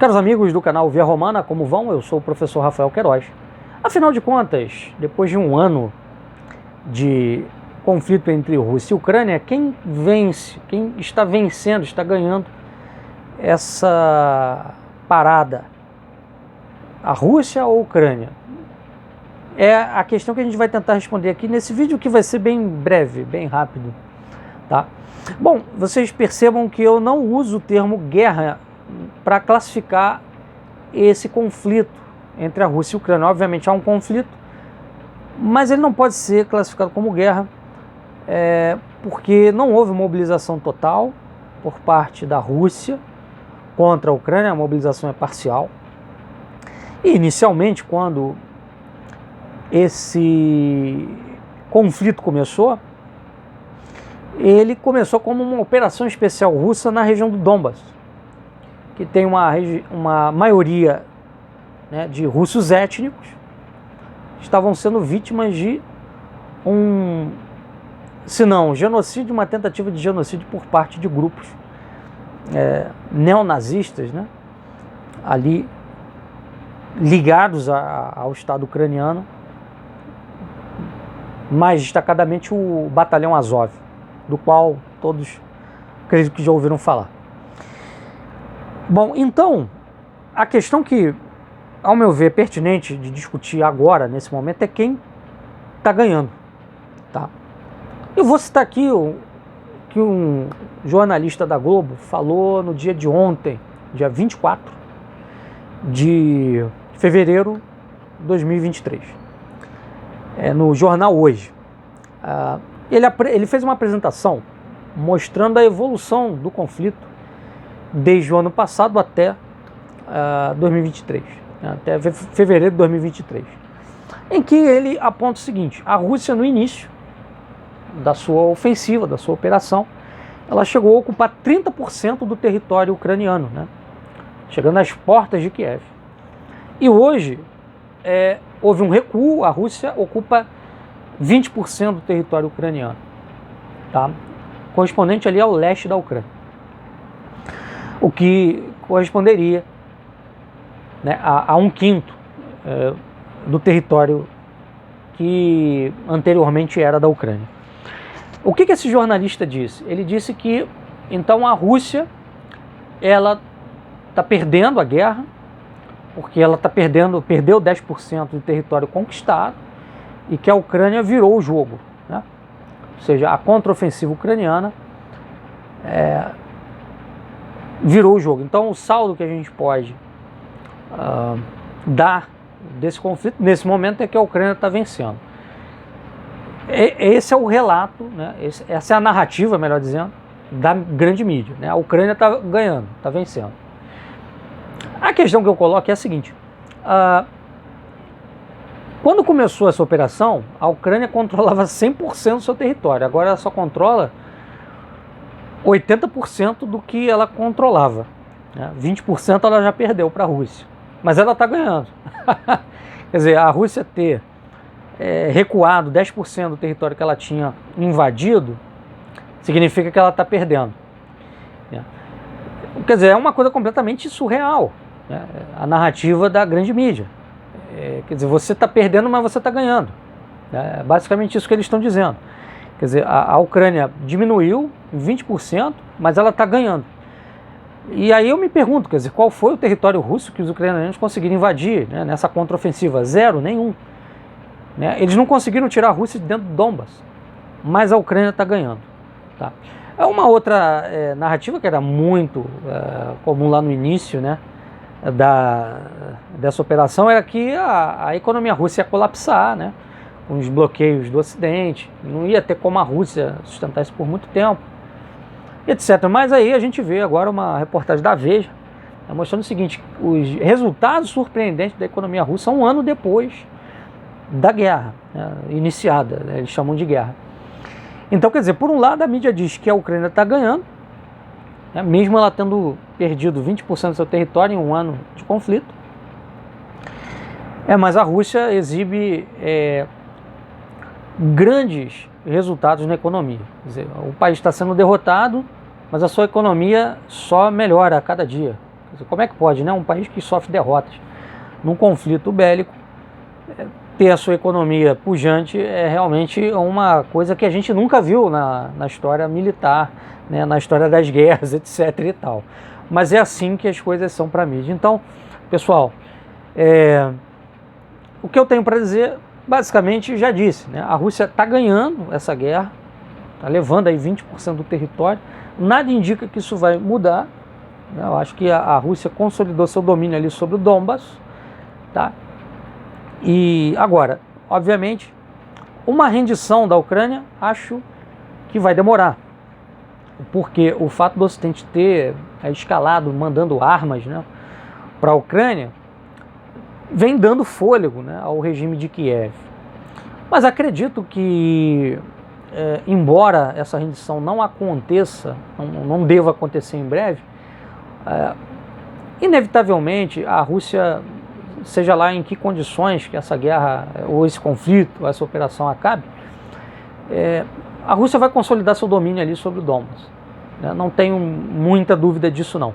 Caros amigos do canal Via Romana, como vão? Eu sou o professor Rafael Queiroz. Afinal de contas, depois de um ano de conflito entre Rússia e Ucrânia, quem vence, quem está vencendo, está ganhando essa parada? A Rússia ou a Ucrânia? É a questão que a gente vai tentar responder aqui nesse vídeo, que vai ser bem breve, bem rápido, tá? Bom, vocês percebam que eu não uso o termo guerra para classificar esse conflito entre a Rússia e a Ucrânia. Obviamente há um conflito, mas ele não pode ser classificado como guerra, porque não houve mobilização total por parte da Rússia contra a Ucrânia, a mobilização é parcial. E inicialmente, quando esse conflito começou, ele começou como uma operação especial russa na região do Donbas, que tem uma maioria, né, de russos étnicos que estavam sendo vítimas de se não genocídio, uma tentativa de genocídio por parte de grupos neonazistas, né, ali ligados ao Estado ucraniano, mais destacadamente o Batalhão Azov, do qual todos acredito que já ouviram falar. Bom, então, a questão que, ao meu ver, é pertinente de discutir agora, nesse momento, é quem está ganhando, tá? Eu vou citar aqui o que um jornalista da Globo falou no dia de ontem, dia 24 de fevereiro de 2023, no jornal Hoje. Ele fez uma apresentação mostrando a evolução do conflito desde o ano passado até 2023, até fevereiro de 2023, em que ele aponta o seguinte: a Rússia, no início da sua ofensiva, da sua operação, ela chegou a ocupar 30% do território ucraniano, né, chegando às portas de Kiev. E hoje houve um recuo, a Rússia ocupa 20% do território ucraniano, tá, correspondente ali ao leste da Ucrânia, o que corresponderia, né, a 1/5 do território que anteriormente era da Ucrânia. O que esse jornalista disse? Ele disse que então a Rússia ela está perdendo a guerra, porque ela perdeu 10% do território conquistado, e que a Ucrânia virou o jogo, né? Ou seja, a contraofensiva ucraniana virou o jogo. Então o saldo que a gente pode dar desse conflito nesse momento é que a Ucrânia está vencendo. Esse é o relato, né? Essa é a narrativa, melhor dizendo, da grande mídia, né? A Ucrânia está ganhando, está vencendo. A questão que eu coloco é a seguinte: quando começou essa operação, a Ucrânia controlava 100% do seu território. Agora ela só controla 80% do que ela controlava, né? 20% ela já perdeu para a Rússia, mas ela está ganhando. Quer dizer, a Rússia ter recuado 10% do território que ela tinha invadido, significa que ela está perdendo, né? Quer dizer, é uma coisa completamente surreal, né? A narrativa da grande mídia. Quer dizer, você está perdendo, mas você está ganhando. É basicamente isso que eles estão dizendo. Quer dizer, a Ucrânia diminuiu 20%, mas ela está ganhando. E aí eu me pergunto, quer dizer, qual foi o território russo que os ucranianos conseguiram invadir, né, nessa contraofensiva? Zero, nenhum, né? Eles não conseguiram tirar a Rússia de dentro do Donbas, mas a Ucrânia está ganhando, tá? É uma outra narrativa que era muito comum lá no início, né, dessa operação, era que a economia russa ia colapsar, né, com os bloqueios do Ocidente, não ia ter como a Rússia sustentar isso por muito tempo, etc. Mas aí a gente vê agora uma reportagem da Veja mostrando o seguinte: os resultados surpreendentes da economia russa um ano depois da guerra, né, iniciada, né, eles chamam de guerra. Então, quer dizer, por um lado a mídia diz que a Ucrânia está ganhando, né, mesmo ela tendo perdido 20% do seu território em um ano de conflito, mas a Rússia exibe grandes resultados na economia. Quer dizer, o país está sendo derrotado, mas a sua economia só melhora a cada dia. Como é que pode, né? Um país que sofre derrotas num conflito bélico, ter a sua economia pujante é realmente uma coisa que a gente nunca viu na história militar, né? Na história das guerras, etc. e tal. Mas é assim que as coisas são para a mídia. Então, pessoal, o que eu tenho para dizer, basicamente, já disse, né? A Rússia está ganhando essa guerra, está levando aí 20% do território. Nada indica que isso vai mudar, né? Eu acho que a Rússia consolidou seu domínio ali sobre o Donbas, tá? E agora, obviamente, uma rendição da Ucrânia, acho que vai demorar, porque o fato do Ocidente ter escalado, mandando armas, né, para a Ucrânia, vem dando fôlego, né, ao regime de Kiev. Mas acredito que, embora essa rendição não aconteça, não deva acontecer em breve, inevitavelmente a Rússia, seja lá em que condições que essa guerra, ou esse conflito, essa operação acabe, a Rússia vai consolidar seu domínio ali sobre o Donbas. Né? Não tenho muita dúvida disso não.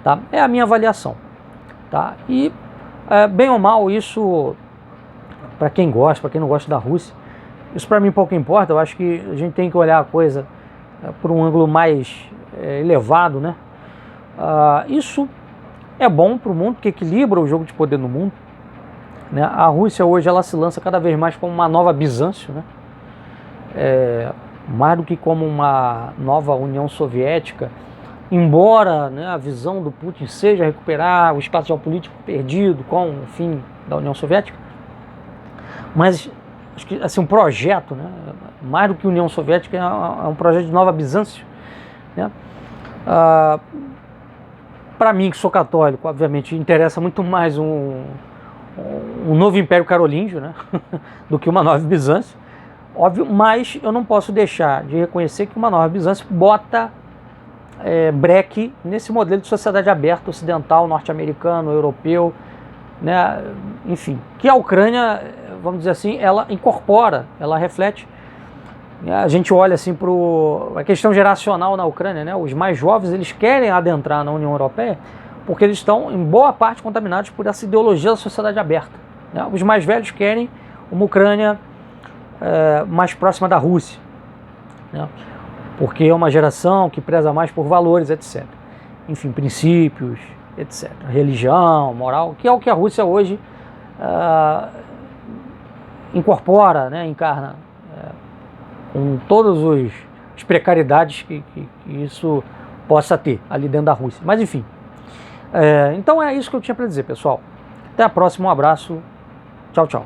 Tá? É a minha avaliação. Tá? E, bem ou mal, isso, para quem gosta, para quem não gosta da Rússia, isso para mim pouco importa. Eu acho que a gente tem que olhar a coisa por um ângulo mais elevado, né? Isso é bom para o mundo, porque equilibra o jogo de poder no mundo, né? A Rússia hoje ela se lança cada vez mais como uma nova Bizâncio, né? Mais do que como uma nova União Soviética, embora, né, a visão do Putin seja recuperar o espaço geopolítico perdido com o fim da União Soviética, mas acho que assim, um projeto, né, mais do que União Soviética, é um projeto de nova Bizâncio, né? Para mim, que sou católico, obviamente, interessa muito mais um novo Império Carolíngio, né, do que uma nova Bizâncio, óbvio, mas eu não posso deixar de reconhecer que uma nova Bizâncio bota breque nesse modelo de sociedade aberta ocidental, norte-americano, europeu, né, enfim, que a Ucrânia, vamos dizer assim, ela incorpora, ela reflete. A gente olha assim para a questão geracional na Ucrânia, né? Os mais jovens eles querem adentrar na União Europeia porque eles estão em boa parte contaminados por essa ideologia da sociedade aberta, né? Os mais velhos querem uma Ucrânia mais próxima da Rússia, né? Porque é uma geração que preza mais por valores, etc. Enfim, princípios, etc. Religião, moral, que é o que a Rússia hoje incorpora, né? Encarna, com todas as precariedades que isso possa ter ali dentro da Rússia. Mas enfim, então é isso que eu tinha para dizer, pessoal. Até a próxima, um abraço, tchau, tchau.